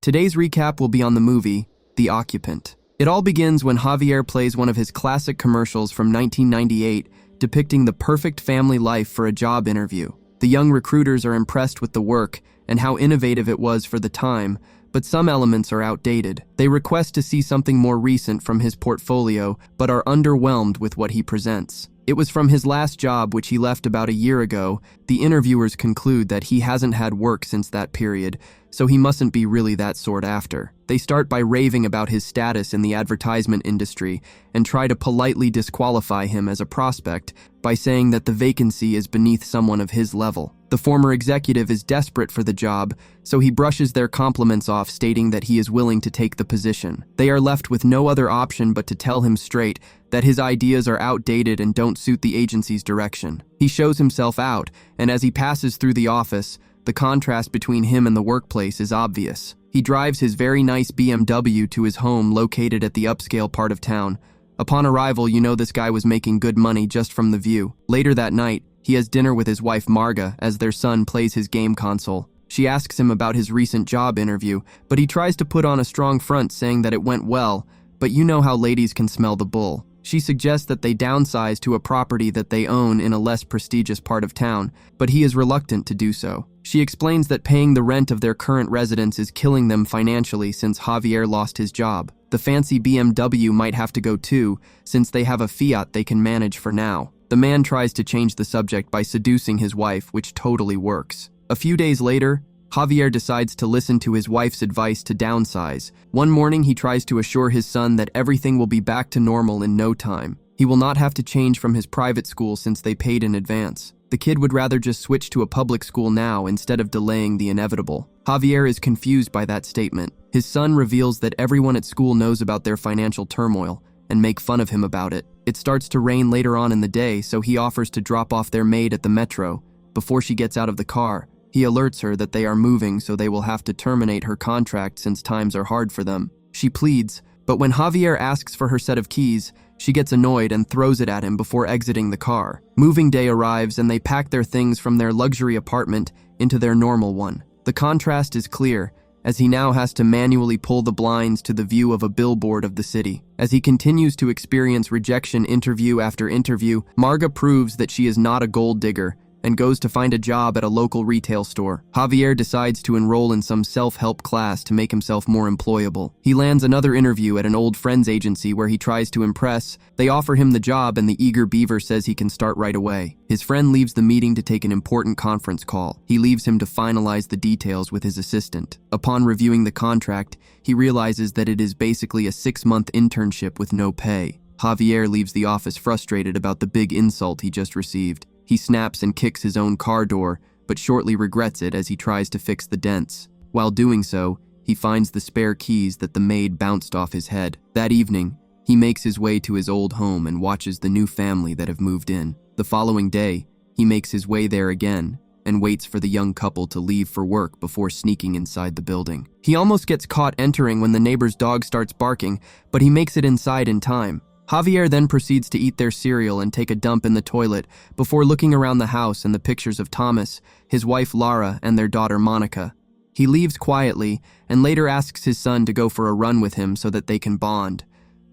Today's recap will be on the movie, The Occupant. It all begins when Javier plays one of his classic commercials from 1998, depicting the perfect family life for a job interview. The young recruiters are impressed with the work and how innovative it was for the time, but some elements are outdated. They request to see something more recent from his portfolio, but are underwhelmed with what he presents. It was from his last job, which he left about a year ago. The interviewers conclude that he hasn't had work since that period, so he mustn't be really that sought after. They start by raving about his status in the advertisement industry and try to politely disqualify him as a prospect by saying that the vacancy is beneath someone of his level. The former executive is desperate for the job, so he brushes their compliments off, stating that he is willing to take the position. They are left with no other option but to tell him straight that his ideas are outdated and don't suit the agency's direction. He shows himself out, and as he passes through the office, the contrast between him and the workplace is obvious. He drives his very nice BMW to his home located at the upscale part of town. Upon arrival, you know this guy was making good money just from the view. Later that night, he has dinner with his wife Marga as their son plays his game console. She asks him about his recent job interview, but he tries to put on a strong front saying that it went well, but you know how ladies can smell the bull. She suggests that they downsize to a property that they own in a less prestigious part of town, but he is reluctant to do so. She explains that paying the rent of their current residence is killing them financially since Javier lost his job. The fancy BMW might have to go too, since they have a Fiat they can manage for now. The man tries to change the subject by seducing his wife, which totally works. A few days later, Javier decides to listen to his wife's advice to downsize. One morning, he tries to assure his son that everything will be back to normal in no time. He will not have to change from his private school since they paid in advance. The kid would rather just switch to a public school now instead of delaying the inevitable. Javier is confused by that statement. His son reveals that everyone at school knows about their financial turmoil and make fun of him about it. It starts to rain later on in the day, so he offers to drop off their maid at the metro. Before she gets out of the car, he alerts her that they are moving, so they will have to terminate her contract since times are hard for them. She pleads, but when Javier asks for her set of keys, she gets annoyed and throws it at him before exiting the car. Moving day arrives and they pack their things from their luxury apartment into their normal one. The contrast is clear, as he now has to manually pull the blinds to the view of a billboard of the city. As he continues to experience rejection interview after interview, Marga proves that she is not a gold digger and goes to find a job at a local retail store. Javier decides to enroll in some self-help class to make himself more employable. He lands another interview at an old friend's agency where he tries to impress. They offer him the job and the eager beaver says he can start right away. His friend leaves the meeting to take an important conference call. He leaves him to finalize the details with his assistant. Upon reviewing the contract, he realizes that it is basically a 6-month internship with no pay. Javier leaves the office frustrated about the big insult he just received. He snaps and kicks his own car door, but shortly regrets it as he tries to fix the dents. While doing so, he finds the spare keys that the maid bounced off his head. That evening, he makes his way to his old home and watches the new family that have moved in. The following day, he makes his way there again and waits for the young couple to leave for work before sneaking inside the building. He almost gets caught entering when the neighbor's dog starts barking, but he makes it inside in time. Javier then proceeds to eat their cereal and take a dump in the toilet before looking around the house and the pictures of Thomas, his wife Lara, and their daughter Monica. He leaves quietly and later asks his son to go for a run with him so that they can bond.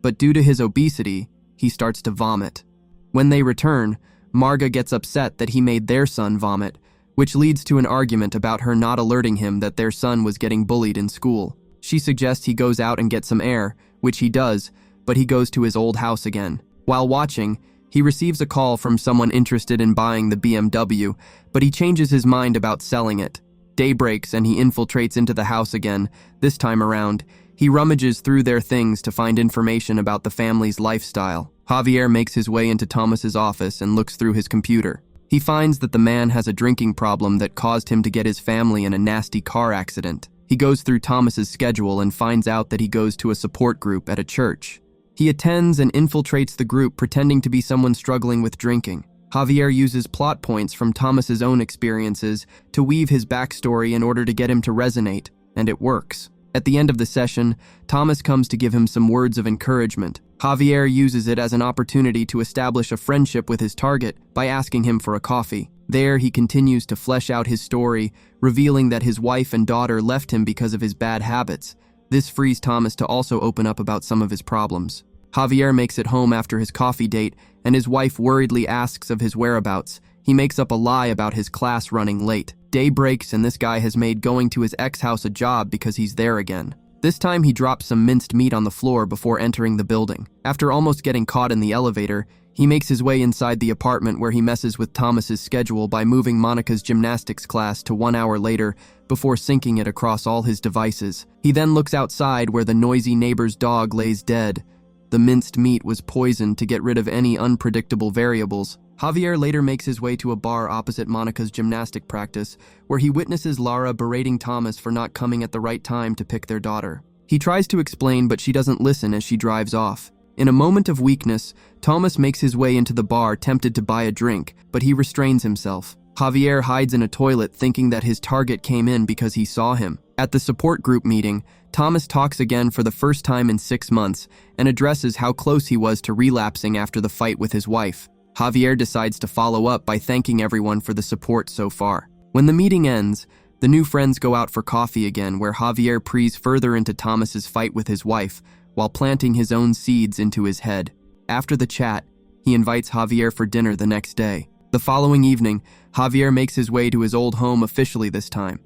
But due to his obesity, he starts to vomit. When they return, Marga gets upset that he made their son vomit, which leads to an argument about her not alerting him that their son was getting bullied in school. She suggests he goes out and get some air, which he does, but he goes to his old house again. While watching, he receives a call from someone interested in buying the BMW, but he changes his mind about selling it. Day breaks and he infiltrates into the house again. This time around, he rummages through their things to find information about the family's lifestyle. Javier makes his way into Thomas's office and looks through his computer. He finds that the man has a drinking problem that caused him to get his family in a nasty car accident. He goes through Thomas's schedule and finds out that he goes to a support group at a church. He attends and infiltrates the group pretending to be someone struggling with drinking. Javier uses plot points from Thomas's own experiences to weave his backstory in order to get him to resonate, and it works. At the end of the session, Thomas comes to give him some words of encouragement. Javier uses it as an opportunity to establish a friendship with his target by asking him for a coffee. There, he continues to flesh out his story, revealing that his wife and daughter left him because of his bad habits. This frees Thomas to also open up about some of his problems. Javier makes it home after his coffee date, and his wife worriedly asks of his whereabouts. He makes up a lie about his class running late. Day breaks, and this guy has made going to his ex-house a job because he's there again. This time he drops some minced meat on the floor before entering the building. After almost getting caught in the elevator, he makes his way inside the apartment where he messes with Thomas's schedule by moving Monica's gymnastics class to 1 hour later before syncing it across all his devices. He then looks outside where the noisy neighbor's dog lays dead. The minced meat was poisoned to get rid of any unpredictable variables. Javier later makes his way to a bar opposite Monica's gymnastic practice, where he witnesses Lara berating Thomas for not coming at the right time to pick their daughter. He tries to explain, but she doesn't listen as she drives off. In a moment of weakness, Thomas makes his way into the bar, tempted to buy a drink, but he restrains himself. Javier hides in a toilet, thinking that his target came in because he saw him. At the support group meeting, Thomas talks again for the first time in 6 months and addresses how close he was to relapsing after the fight with his wife. Javier decides to follow up by thanking everyone for the support so far. When the meeting ends, the new friends go out for coffee again, where Javier preys further into Thomas's fight with his wife while planting his own seeds into his head. After the chat, he invites Javier for dinner the next day. The following evening, Javier makes his way to his old home officially this time.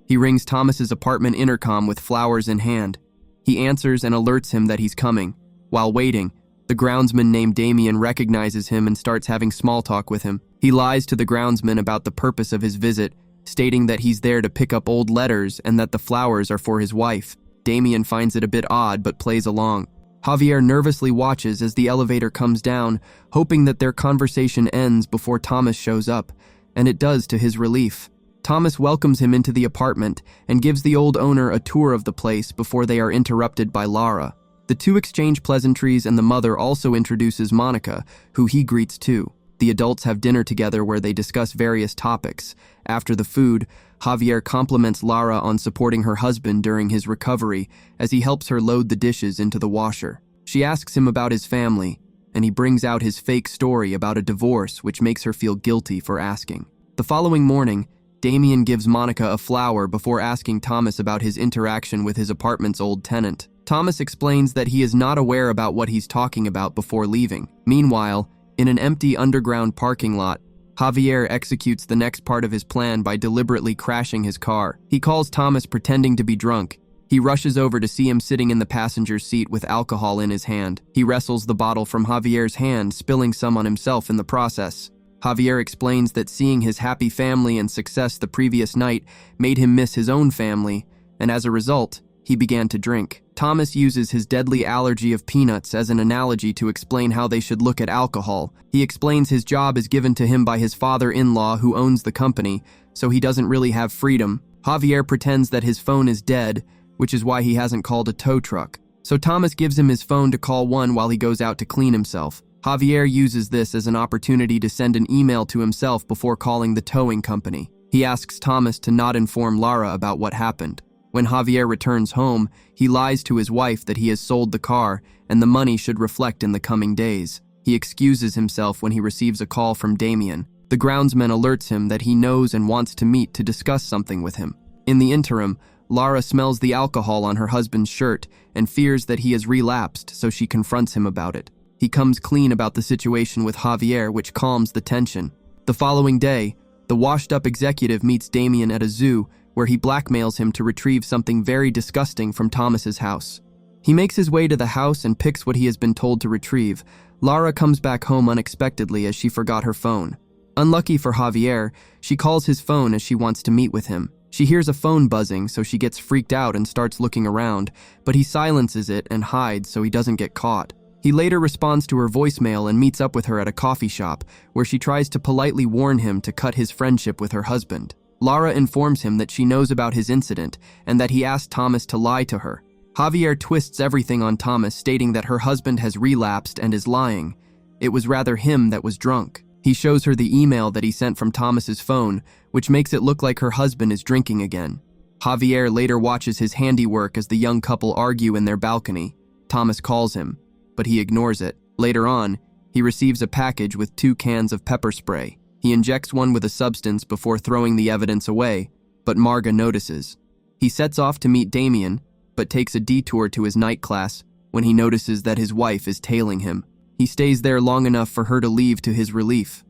He rings Thomas's apartment intercom with flowers in hand. He answers and alerts him that he's coming. While waiting, the groundsman named Damien recognizes him and starts having small talk with him. He lies to the groundsman about the purpose of his visit, stating that he's there to pick up old letters and that the flowers are for his wife. Damien finds it a bit odd but plays along. Javier nervously watches as the elevator comes down, hoping that their conversation ends before Thomas shows up, and it does to his relief. Thomas welcomes him into the apartment and gives the old owner a tour of the place before they are interrupted by Lara. The two exchange pleasantries, and the mother also introduces Monica, who he greets too. The adults have dinner together where they discuss various topics. After the food, Javier compliments Lara on supporting her husband during his recovery as he helps her load the dishes into the washer. She asks him about his family, and he brings out his fake story about a divorce, which makes her feel guilty for asking. The following morning, Damien gives Monica a flower before asking Thomas about his interaction with his apartment's old tenant. Thomas explains that he is not aware about what he's talking about before leaving. Meanwhile, in an empty underground parking lot, Javier executes the next part of his plan by deliberately crashing his car. He calls Thomas pretending to be drunk. He rushes over to see him sitting in the passenger's seat with alcohol in his hand. He wrestles the bottle from Javier's hand, spilling some on himself in the process. Javier explains that seeing his happy family and success the previous night made him miss his own family, and as a result, he began to drink. Thomas uses his deadly allergy of peanuts as an analogy to explain how they should look at alcohol. He explains his job is given to him by his father-in-law who owns the company, so he doesn't really have freedom. Javier pretends that his phone is dead, which is why he hasn't called a tow truck. So Thomas gives him his phone to call one while he goes out to clean himself. Javier uses this as an opportunity to send an email to himself before calling the towing company. He asks Thomas to not inform Lara about what happened. When Javier returns home, he lies to his wife that he has sold the car and the money should reflect in the coming days. He excuses himself when he receives a call from Damien. The groundsman alerts him that he knows and wants to meet to discuss something with him. In the interim, Lara smells the alcohol on her husband's shirt and fears that he has relapsed, so she confronts him about it. He comes clean about the situation with Javier, which calms the tension. The following day, the washed-up executive meets Damien at a zoo where he blackmails him to retrieve something very disgusting from Thomas's house. He makes his way to the house and picks what he has been told to retrieve. Lara comes back home unexpectedly as she forgot her phone. Unlucky for Javier, she calls his phone as she wants to meet with him. She hears a phone buzzing, so she gets freaked out and starts looking around, but he silences it and hides so he doesn't get caught. He later responds to her voicemail and meets up with her at a coffee shop, where she tries to politely warn him to cut his friendship with her husband. Lara informs him that she knows about his incident and that he asked Thomas to lie to her. Javier twists everything on Thomas, stating that her husband has relapsed and is lying. It was rather him that was drunk. He shows her the email that he sent from Thomas's phone, which makes it look like her husband is drinking again. Javier later watches his handiwork as the young couple argue in their balcony. Thomas calls him. but he ignores it. Later on, he receives a package with 2 cans of pepper spray. He injects one with a substance before throwing the evidence away, but Marga notices. He sets off to meet Damien, but takes a detour to his night class when he notices that his wife is tailing him. He stays there long enough for her to leave to his relief.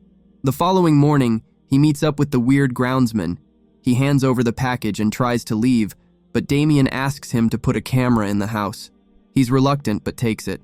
The following morning, he meets up with the weird groundsman. He hands over the package and tries to leave, but Damien asks him to put a camera in the house. He's reluctant but takes it.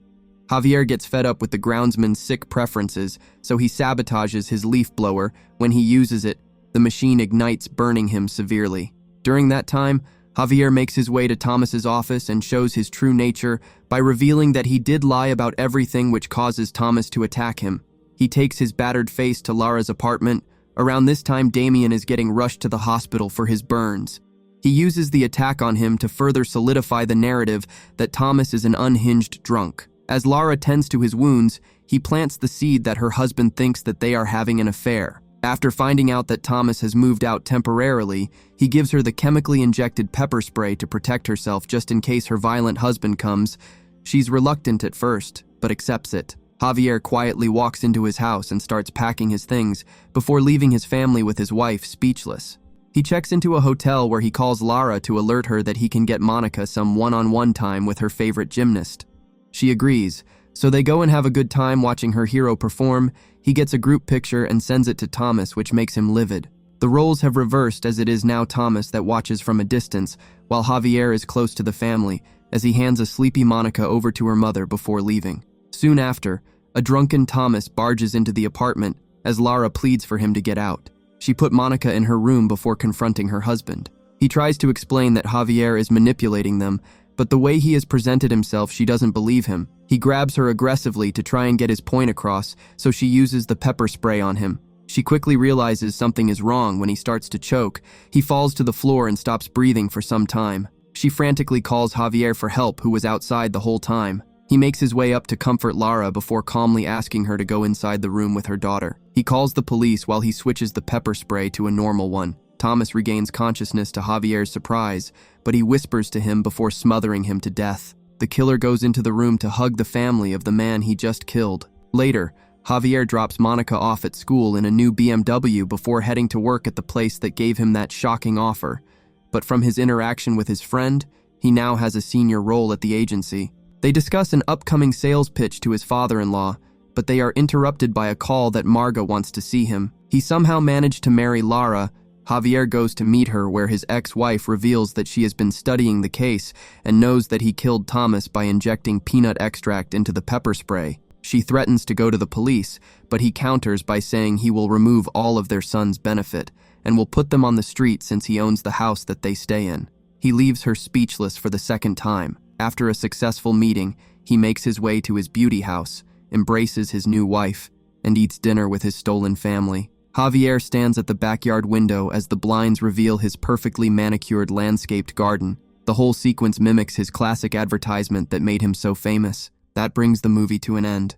Javier gets fed up with the groundsman's sick preferences, so he sabotages his leaf blower. When he uses it, the machine ignites, burning him severely. During that time, Javier makes his way to Thomas's office and shows his true nature by revealing that he did lie about everything, which causes Thomas to attack him. He takes his battered face to Lara's apartment. Around this time, Damien is getting rushed to the hospital for his burns. He uses the attack on him to further solidify the narrative that Thomas is an unhinged drunk. As Lara tends to his wounds, he plants the seed that her husband thinks that they are having an affair. After finding out that Thomas has moved out temporarily, he gives her the chemically injected pepper spray to protect herself just in case her violent husband comes. She's reluctant at first, but accepts it. Javier quietly walks into his house and starts packing his things before leaving his family with his wife, speechless. He checks into a hotel where he calls Lara to alert her that he can get Monica some one-on-one time with her favorite gymnast. She agrees, so they go and have a good time watching her hero perform. He gets a group picture and sends it to Thomas, which makes him livid. The roles have reversed, as it is now Thomas that watches from a distance, while Javier is close to the family, as he hands a sleepy Monica over to her mother before leaving. Soon after, a drunken Thomas barges into the apartment as Lara pleads for him to get out. She put Monica in her room before confronting her husband. He tries to explain that Javier is manipulating them, but the way he has presented himself, she doesn't believe him. He grabs her aggressively to try and get his point across, so she uses the pepper spray on him. She quickly realizes something is wrong when he starts to choke. He falls to the floor and stops breathing for some time. She frantically calls Javier for help, who was outside the whole time. He makes his way up to comfort Lara before calmly asking her to go inside the room with her daughter. He calls the police while he switches the pepper spray to a normal one. Thomas regains consciousness to Javier's surprise, but he whispers to him before smothering him to death. The killer goes into the room to hug the family of the man he just killed. Later, Javier drops Monica off at school in a new BMW before heading to work at the place that gave him that shocking offer. But from his interaction with his friend, he now has a senior role at the agency. They discuss an upcoming sales pitch to his father-in-law, but they are interrupted by a call that Marga wants to see him. He somehow managed to marry Lara. Javier goes to meet her, where his ex-wife reveals that she has been studying the case and knows that he killed Thomas by injecting peanut extract into the pepper spray. She threatens to go to the police, but he counters by saying he will remove all of their son's benefit and will put them on the street since he owns the house that they stay in. He leaves her speechless for the second time. After a successful meeting, he makes his way to his beauty house, embraces his new wife, and eats dinner with his stolen family. Javier stands at the backyard window as the blinds reveal his perfectly manicured landscaped garden. The whole sequence mimics his classic advertisement that made him so famous. That brings the movie to an end.